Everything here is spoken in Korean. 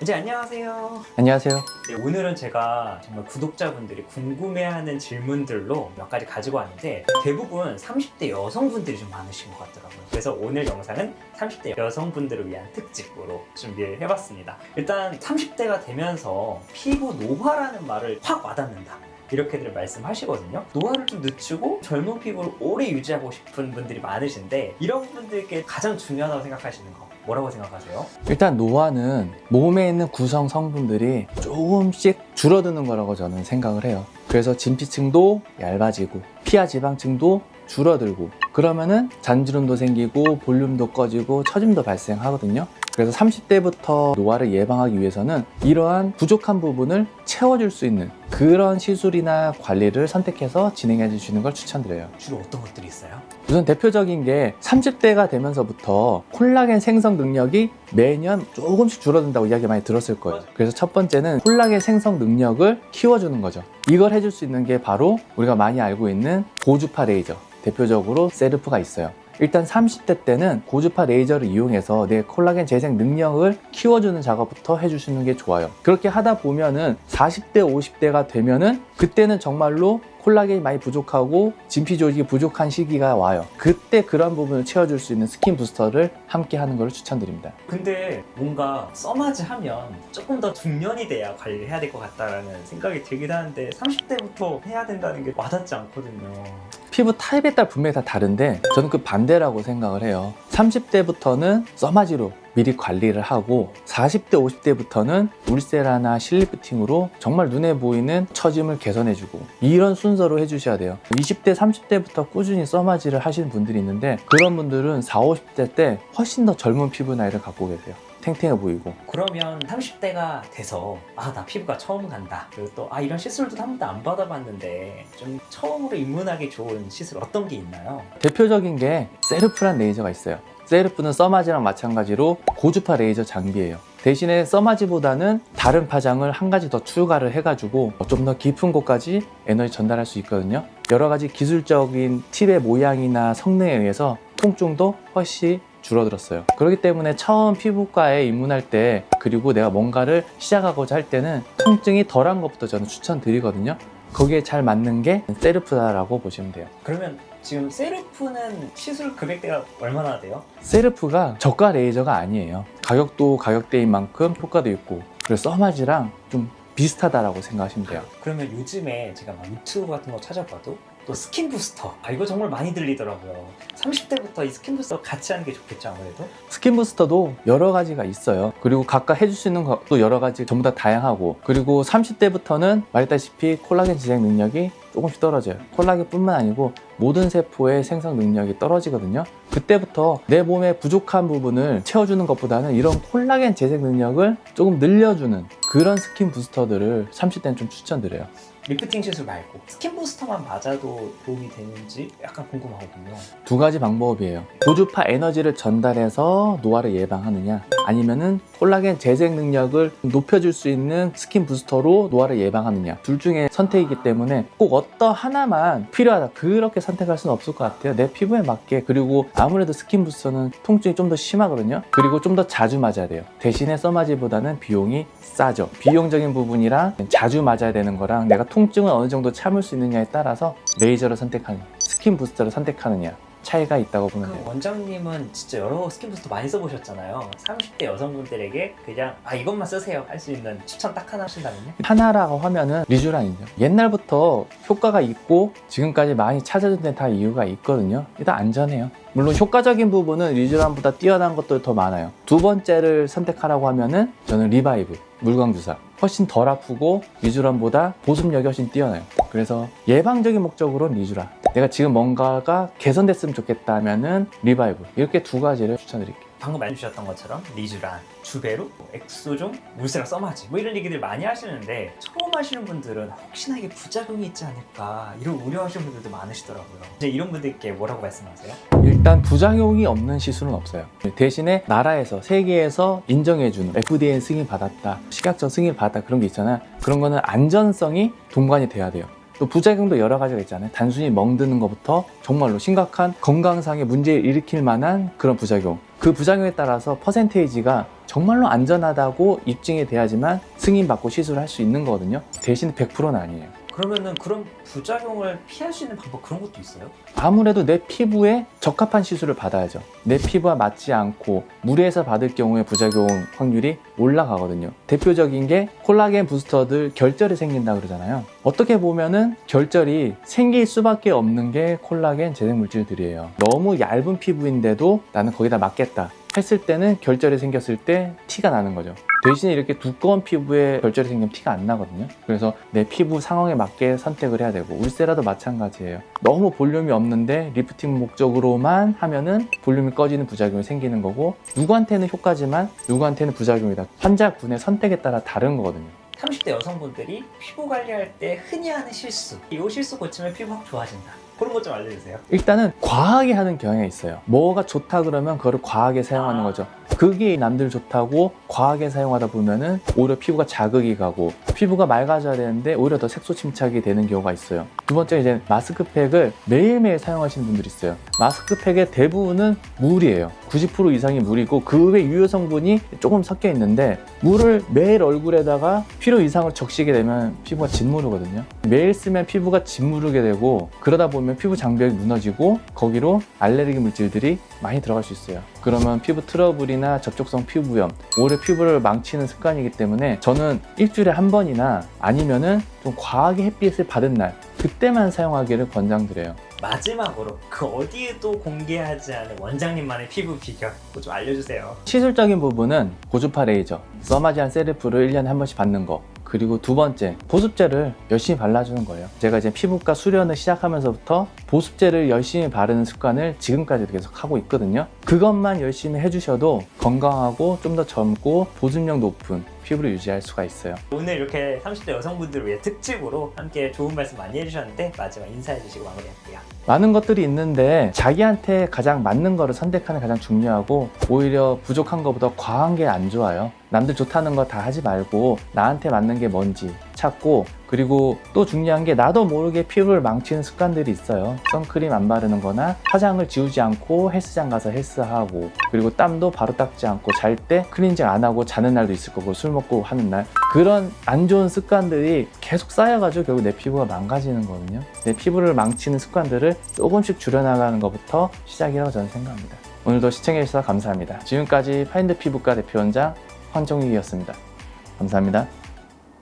안녕하세요. 안녕하세요. 네, 오늘은 제가 정말 구독자분들이 궁금해하는 질문들로 몇 가지 가지고 왔는데 대부분 30대 여성분들이 좀 많으신 것 같더라고요. 그래서 오늘 영상은 30대 여성분들을 위한 특집으로 준비를 해봤습니다. 일단 30대가 되면서 피부 노화라는 말을 확 와닿는다, 이렇게들 말씀하시거든요. 노화를 좀 늦추고 젊은 피부를 오래 유지하고 싶은 분들이 많으신데, 이런 분들께 가장 중요하다고 생각하시는 거 뭐라고 생각하세요? 일단 노화는 몸에 있는 구성 성분들이 조금씩 줄어드는 거라고 저는 생각을 해요. 그래서 진피층도 얇아지고 피하 지방층도 줄어들고, 그러면은 잔주름도 생기고 볼륨도 꺼지고 처짐도 발생하거든요. 그래서 30대부터 노화를 예방하기 위해서는 이러한 부족한 부분을 채워줄 수 있는 그런 시술이나 관리를 선택해서 진행해 주시는 걸 추천드려요. 주로 어떤 것들이 있어요? 우선 대표적인 게 30대가 되면서부터 콜라겐 생성 능력이 매년 조금씩 줄어든다고 이야기 많이 들었을 거예요. 그래서 첫 번째는 콜라겐 생성 능력을 키워주는 거죠. 이걸 해줄 수 있는 게 바로 우리가 많이 알고 있는 고주파 레이저, 대표적으로 세르프가 있어요. 일단 30대 때는 고주파 레이저를 이용해서 내 콜라겐 재생 능력을 키워주는 작업부터 해주시는 게 좋아요. 그렇게 하다 보면은 40대, 50대가 되면은 그때는 정말로 콜라겐이 많이 부족하고 진피 조직이 부족한 시기가 와요. 그때 그런 부분을 채워줄 수 있는 스킨 부스터를 함께 하는 걸 추천드립니다. 근데 뭔가 써마지 하면 조금 더 중년이 돼야 관리를 해야 될 것 같다라는 생각이 들긴 하는데 30대부터 해야 된다는 게 와닿지 않거든요. 피부 타입에 따라 분명히 다 다른데 저는 그 반대라고 생각을 해요. 30대부터는 써마지로 미리 관리를 하고 40대, 50대부터는 울세라나 실리프팅으로 정말 눈에 보이는 처짐을 개선해주고, 이런 순서로 해주셔야 돼요. 20대, 30대부터 꾸준히 써마지를 하시는 분들이 있는데 그런 분들은 40, 50대 때 훨씬 더 젊은 피부 나이를 갖고 계세요. 탱탱해 보이고. 그러면 30대가 돼서 나 피부가 처음 간다, 그리고 또 이런 시술도 한 번도 안 받아봤는데 좀 처음으로 입문하기 좋은 시술 어떤 게 있나요? 대표적인 게 세르프란 레이저가 있어요. 세르프는 써마지랑 마찬가지로 고주파 레이저 장비예요. 대신에 써마지보다는 다른 파장을 한 가지 더 추가를 해가지고 좀 더 깊은 곳까지 에너지 전달할 수 있거든요. 여러 가지 기술적인 팁의 모양이나 성능에 의해서 통증도 훨씬 줄어들었어요. 그렇기 때문에 처음 피부과에 입문할 때, 그리고 내가 뭔가를 시작하고자 할 때는 통증이 덜한 것부터 저는 추천드리거든요. 거기에 잘 맞는 게 세르프다라고 보시면 돼요. 그러면 지금 세르프는 시술 금액대가 얼마나 돼요? 세르프가 저가 레이저가 아니에요. 가격도 가격대인 만큼 효과도 있고, 그래서 써마지랑 좀 비슷하다라고 생각하시면 돼요. 그러면 요즘에 제가 막 유튜브 같은 거 찾아봐도 또 스킨 부스터, 이거 정말 많이 들리더라고요. 30대부터 이 스킨 부스터 같이 하는 게 좋겠죠, 아무래도? 스킨 부스터도 여러 가지가 있어요. 그리고 각각 해줄 수 있는 것도 여러 가지 전부 다 다양하고, 그리고 30대부터는 말했다시피 콜라겐 지생 능력이 조금씩 떨어져요. 콜라겐뿐만 아니고 모든 세포의 생성 능력이 떨어지거든요. 그때부터 내 몸에 부족한 부분을 채워주는 것보다는 이런 콜라겐 재생 능력을 조금 늘려주는 그런 스킨 부스터들을 30대는 좀 추천드려요. 리프팅 시술 말고 스킨 부스터만 맞아도 도움이 되는지 약간 궁금하거든요. 두 가지 방법이에요. 고주파 에너지를 전달해서 노화를 예방하느냐, 아니면은 콜라겐 재생 능력을 높여줄 수 있는 스킨 부스터로 노화를 예방하느냐, 둘 중에 선택이기 때문에 꼭 어떤 하나만 필요하다 그렇게 선택할 수는 없을 것 같아요. 내 피부에 맞게. 그리고 아무래도 스킨 부스터는 통증이 좀 더 심하거든요. 그리고 좀 더 자주 맞아야 돼요. 대신에 써마지보다는 비용이 싸죠. 비용적인 부분이랑 자주 맞아야 되는 거랑 내가 통증을 어느 정도 참을 수 있느냐에 따라서 레이저를 선택하느냐, 스킨 부스터를 선택하느냐 차이가 있다고 보면 돼요. 원장님은 진짜 여러 스킨 부스터 많이 써보셨잖아요. 30대 여성분들에게 그냥 이것만 쓰세요 할 수 있는 추천 딱 하나 하신다면요? 하나라고 하면은 리쥬란이죠. 옛날부터 효과가 있고 지금까지 많이 찾아준 데 다 이유가 있거든요. 일단 안전해요. 물론 효과적인 부분은 리쥬란보다 뛰어난 것도 더 많아요. 두 번째를 선택하라고 하면은 저는 리바이브, 물광주사. 훨씬 덜 아프고 리쥬란보다 보습력이 훨씬 뛰어나요. 그래서 예방적인 목적으로는 리쥬란, 내가 지금 뭔가가 개선됐으면 좋겠다 하면은 리바이브, 이렇게 두 가지를 추천드릴게요. 방금 말해주셨던 것처럼 리쥬란, 주베루, 엑소종, 울세라, 써마지 이런 얘기들 많이 하시는데 처음 하시는 분들은 혹시나 이게 부작용이 있지 않을까 이런 우려하시는 분들도 많으시더라고요. 이제 이런 분들께 뭐라고 말씀하세요? 일단 부작용이 없는 시술은 없어요. 대신에 나라에서, 세계에서 인정해주는 FDA 승인 받았다, 식약처 승인 받았다, 그런 게 있잖아요. 그런 거는 안전성이 동반이 돼야 돼요. 또 부작용도 여러 가지가 있잖아요. 단순히 멍드는 것부터 정말로 심각한 건강상의 문제를 일으킬 만한 그런 부작용. 그 부작용에 따라서 퍼센테이지가 정말로 안전하다고 입증이 돼야지만 승인받고 시술을 할 수 있는 거거든요. 대신 100%는 아니에요. 그러면은 그런 부작용을 피할 수 있는 방법 그런 것도 있어요? 아무래도 내 피부에 적합한 시술을 받아야죠. 내 피부와 맞지 않고 무리해서 받을 경우에 부작용 확률이 올라가거든요. 대표적인 게 콜라겐 부스터들 결절이 생긴다 그러잖아요. 어떻게 보면은 결절이 생길 수밖에 없는 게 콜라겐 재생 물질들이에요. 너무 얇은 피부인데도 나는 거기다 맞겠다 했을 때는 결절이 생겼을 때 티가 나는 거죠. 대신에 이렇게 두꺼운 피부에 결절이 생기면 티가 안 나거든요. 그래서 내 피부 상황에 맞게 선택을 해야 되고, 울세라도 마찬가지예요. 너무 볼륨이 없는데 리프팅 목적으로만 하면은 볼륨이 꺼지는 부작용이 생기는 거고, 누구한테는 효과지만 누구한테는 부작용이다. 환자군의 선택에 따라 다른 거거든요. 30대 여성분들이 피부 관리할 때 흔히 하는 실수, 이 실수 고치면 피부 확 좋아진다, 그런 것 좀 알려주세요. 일단은 과하게 하는 경향이 있어요. 뭐가 좋다 그러면 그거를 과하게 사용하는 거죠. 그게 남들 좋다고 과하게 사용하다 보면은 오히려 피부가 자극이 가고, 피부가 맑아져야 되는데 오히려 더 색소 침착이 되는 경우가 있어요. 두 번째, 이제 마스크팩을 매일매일 사용하시는 분들이 있어요. 마스크팩의 대부분은 물이에요. 90% 이상이 물이고, 그 외 유효 성분이 조금 섞여 있는데, 물을 매일 얼굴에다가 필요 이상을 적시게 되면 피부가 짓무르거든요. 매일 쓰면 피부가 짓무르게 되고, 그러다 보면 피부 장벽이 무너지고 거기로 알레르기 물질들이 많이 들어갈 수 있어요. 그러면 피부 트러블이나 접촉성 피부염, 오히려 피부를 망치는 습관이기 때문에 저는 일주일에 한 번이나 아니면은 좀 과하게 햇빛을 받은 날, 그때만 사용하기를 권장드려요. 마지막으로 그 어디에도 공개하지 않은 원장님만의 피부 비결 그거 좀 알려주세요. 시술적인 부분은 고주파 레이저, 써마지안 세르프를 1년에 한 번씩 받는 거, 그리고 두 번째, 보습제를 열심히 발라주는 거예요. 제가 이제 피부과 수련을 시작하면서부터 보습제를 열심히 바르는 습관을 지금까지도 계속 하고 있거든요. 그것만 열심히 해주셔도 건강하고 좀 더 젊고 보습력 높은 피부를 유지할 수가 있어요. 오늘 이렇게 30대 여성분들을 위해 특집으로 함께 좋은 말씀 많이 해주셨는데, 마지막 인사해 주시고 마무리할게요. 많은 것들이 있는데 자기한테 가장 맞는 거를 선택하는 게 가장 중요하고, 오히려 부족한 것보다 과한 게 안 좋아요. 남들 좋다는 거 다 하지 말고 나한테 맞는 게 뭔지 찾고, 그리고 또 중요한 게 나도 모르게 피부를 망치는 습관들이 있어요. 선크림 안 바르는 거나 화장을 지우지 않고 헬스장 가서 헬스하고, 그리고 땀도 바로 닦지 않고 잘 때 클렌징 안 하고 자는 날도 있을 거고, 술 먹고 하는 날, 그런 안 좋은 습관들이 계속 쌓여가지고 결국 내 피부가 망가지는 거거든요. 내 피부를 망치는 습관들을 조금씩 줄여나가는 것부터 시작이라고 저는 생각합니다. 오늘도 시청해주셔서 감사합니다. 지금까지 파인드 피부과 대표원장 황정익이었습니다. 감사합니다.